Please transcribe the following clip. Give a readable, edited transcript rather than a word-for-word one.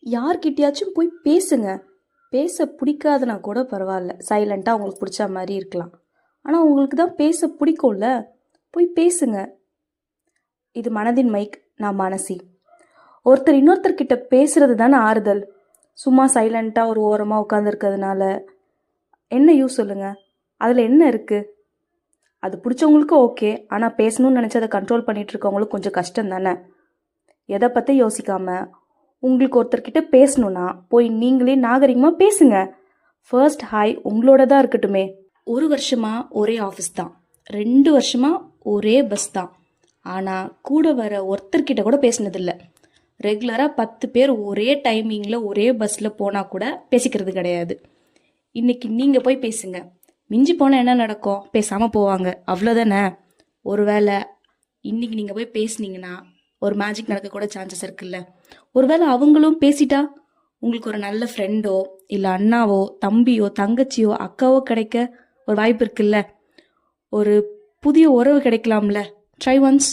யார்கிட்டயாச்சும் போய் பேசுங்க. பேச பிடிக்காதுன்னா கூட பரவாயில்ல, சைலண்ட்டாக உங்களுக்கு பிடிச்ச மாதிரி இருக்கலாம். ஆனால் உங்களுக்கு தான் பேச பிடிக்கும்ல, போய் பேசுங்க. இது மனதின் மைக். நான் மனசி. ஒருத்தர் இன்னொருத்தர்கிட்ட பேசுறது தானே ஆறுதல். சும்மா சைலண்ட்டாக ஒரு ஓரமாக உட்காந்துருக்கிறதுனால என்ன யூஸ் சொல்லுங்க? அதில் என்ன இருக்குது? அது பிடிச்சவங்களுக்கு ஓகே, ஆனால் பேசணும்னு நினச்சி அதை கண்ட்ரோல் பண்ணிகிட்டு இருக்கவங்களுக்கு கொஞ்சம் கஷ்டம் தானே. எதை பற்றி யோசிக்காம உங்களுக்கு ஒருத்தர்கிட்ட பேசணும்னா போய் நீங்களே நாகரிகமாக பேசுங்க. ஃபர்ஸ்ட் ஹாய் உங்களோட தான் இருக்கட்டுமே. 1 வருஷமாக ஒரே ஆஃபீஸ் தான், 2 வருஷமாக ஒரே பஸ் தான். ஆனால் கூட வர ஒருத்தர்கிட்ட கூட பேசினதில்லை. ரெகுலராக 10 பேர் ஒரே டைமிங்கில் ஒரே பஸ்ஸில் போனால் கூட பேசிக்கிறது கிடையாது. இன்னைக்கு நீங்கள் போய் பேசுங்க. மிஞ்சி போனால் என்ன நடக்கும்? பேசாமல் போவாங்க, அவ்வளோதானே. ஒருவேளை இன்னைக்கு நீங்கள் போய் பேசுனீங்கன்னா ஒரு மேஜிக் நடக்க கூட சான்சஸ் இருக்குல்ல. ஒருவேளை அவங்களும் பேசிட்டா உங்களுக்கு ஒரு நல்ல ஃப்ரெண்டோ இல்லை அண்ணாவோ தம்பியோ தங்கச்சியோ அக்காவோ கிடைக்க ஒரு வாய்ப்பு இருக்குல்ல. ஒரு புதிய உறவு கிடைக்கலாம்ல. Try once.